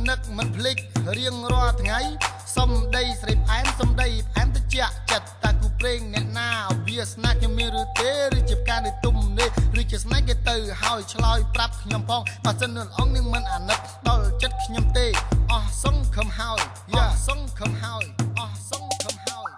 នឹកមិនភ្លេចរៀងរាល់ថ្ងៃសំដីស្រីផ្អែមសំដីផ្អែមតិចចិត្តតាគូព្រេងអ្នកណាវាស្នាខ្ញុំមានឬទេឬជាការនៃទុំនេះឬជាស្នេហ៍គេទៅហើយឆ្លើយប្រាប់ខ្ញុំផងបើសិននឿនអងនឹងមិនអាណិតដល់ចិត្តខ្ញុំទេអស់សង្ឃឹមហើយយ៉ាសង្ឃឹមហើយអស់សង្ឃឹមហើយ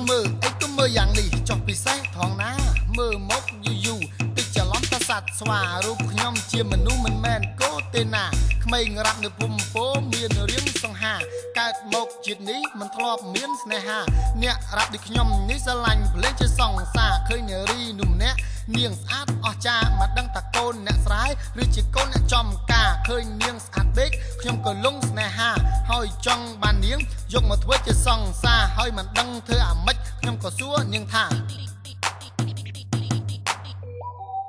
មើលអីក៏មើលយ៉ាងនេះចុះពិសេសថងណាមើលមកយូរតិចច្រឡំតសัตว์ស្វារូបខ្ញុំជាមនុស្សមិនមែនកូទេណាក្មេងរ៉ាប់នៅភូមិពោមានរៀងសង្ហាកើតមកជាតិនេះមិនធ្លាប់មានស្នេហាអ្នករ៉ាប់ដូចខ្ញុំនេះស្រឡាញ់ភ្លេងជាសង្សារឃើញនារីនោះម្នាក់នាងស្អាតអស្ចារ្យមកដឹងតាកូនអ្នកស្រែឬជាកូនអ្នកចំការឃើញនាងស្អាតពេកខ្ញុំក៏លងស្នេហាហើយចង់បាននាងយកមកធ្វើជាសង្សារហើយមិនដឹងធ្វើអាម៉េចខ្ញុំក៏សួរនាងថា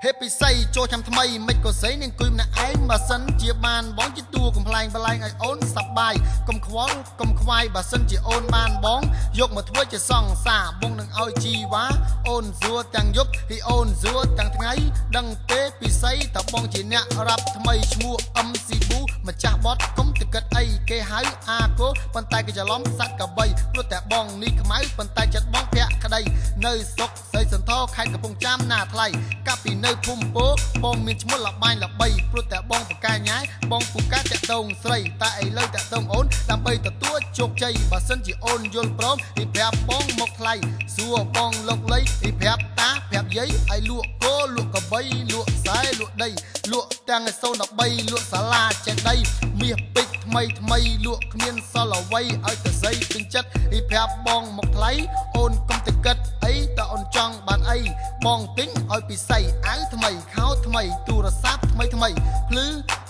ហេពិសីចូលចាំថ្មីមិនក៏ស្អីនឹងអង្គុយម្នាក់ឯងបើសិនជាបានបងជាតួកំ ប្លែងបលែងឲ្យអូនសប្បាយកុំខ្វល់កុំខ្វាយបើសិនជាអូនបានបងយកមកធ្វើជាសង្សារបងនឹងឲ្យជីវ៉ាអូនសួរទាំងយប់ពីអូនសួរទាំងថ្ងៃដឹងទេពិសីតើបងជាអ្នករ៉ាប់ថ្មីឈ្មោះ MC Boo ម្ចាស់បតកុំទៅគិតអីគេហៅអាកូប៉ុន្តែគេច្រឡំសត្វកបីព្រោះតែបងនេះខ្មៅប៉ុន្តែចិត្តបងភក្តីនៅស្រុកស្រីសន្ធរខេត្តកំពង់ចាមណាថ្លៃកាប់ពីនៅភូមិពោបងមានឈ្មោះលបាញ់លបីព្រោះតែបងបកាញ៉ាយបងពូកាតាក់តងស្រីតែឥឡូវតាក់តងអូនដើម្បីទទួលជោគជ័យបើសិនជាអូនយល់ព្រមពីប្រាប់បងមកថ្លៃសួរបងលោកលីពីប្រាប់តាប្រាប់យាយឲ្យលក់គោលក់កបីលក់ខ្សែលក់ដីលក់ទាំងឯ013លក់សាឡាចេះដីមាសពេជ្រថ្មីលក់គ្មានសល់អ្វីឲ្យតែស្អីពេញចិត្តពីប្រាប់បងមកថ្លៃអូនកុំទៅគិតអីតើអូនចង់បានអីបងទិញឲ្យពិសីអាវថ្មីខោថ្មីទូរស័ព្ទថ្មីភ្លឺ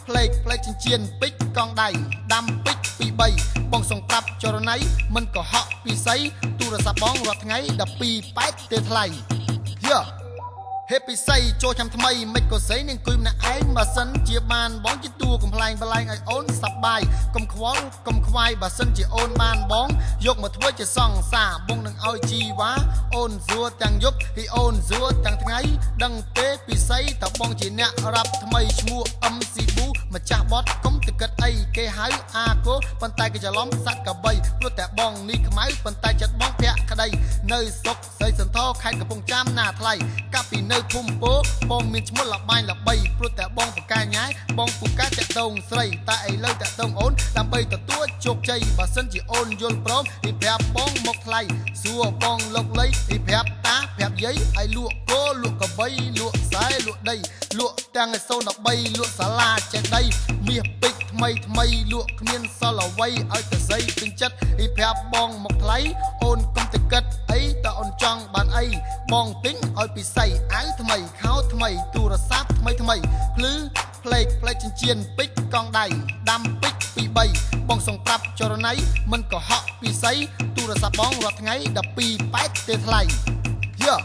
ផ្លេកចិញ្ចៀនពេជ្រកងដៃដាំពេជ្រពី3បងសង្ប្រាប់ចរណៃមិនកុហកពិសីទូរស័ព្ទបងរាល់ថ្ងៃ12ប៉ែតទេថ្លៃយោហេពិសីចូលចាំថ្មីមិនក៏ស្អីនឹងអង្គុយម្នាក់ឯងបើសិនជាបានបងជាតួកំ ប្លែងបលែងឲ្យអូនសប្បាយកុំខ្វល់កុំខ្វាយបើសិនជាអូនបានបងយកមកធ្វើជាសង្សារបងនឹងឲ្យជីវ៉ាអូនសួរទាំងយប់ពីអូនសួរទាំងថ្ងៃដឹងទេពិសីតើបងជាអ្នករ៉ាប់ថ្មីឈ្មោះ MC Boo ម្ចាស់បតកុំទៅគិតអីគេហៅអាកូប៉ុន្តែគេច្រឡំសត្វកបីព្រោះតែបងនេះខ្មៅប៉ុន្តែចិត្តបងភក្តីនៅស្រុកស្រីសន្ធរខេត្តកំពង់ចាមណាថ្លៃកាប់ពីនៅភូមិពោបងមានឈ្មោះលបាញ់លបីព្រោះតែបងបកាញ៉ាយបងពូកាតាក់តងស្រីតែឥឡូវតាក់តងអូនដើម្បីទទួលជោគជ័យបើសិនជាអូនយល់ព្រមពីប្រាប់បងមកថ្លៃសួរបងលោកលីពីប្រាប់តាប្រាប់យាយឲ្យលក់គោលក់កបីលក់ខ្សែលក់ដីលក់ទាំងឯ013លក់សាឡាចេះដីមាសពេជ្រថ្មីលក់គ្មានសល់អ្វីឲ្យតែស្អីពេញចិត្តពីប្រាប់បងមកថ្លៃអូនកុំទៅគិតអីតើអូនចង់បានអីបងទិញឲ្យពិសីអាវថ្មីខោថ្មីទូរស័ព្ទថ្មីភ្លឺផ្លេកចិញ្ចៀនពេជ្រកងដៃដាំពេជ្រពី3បងសង្ប្រាប់ចរណៃមិនកុហកពិសីទូរស័ព្ទបងរាល់ថ្ងៃ12ប៉ែតទេថ្លៃយោ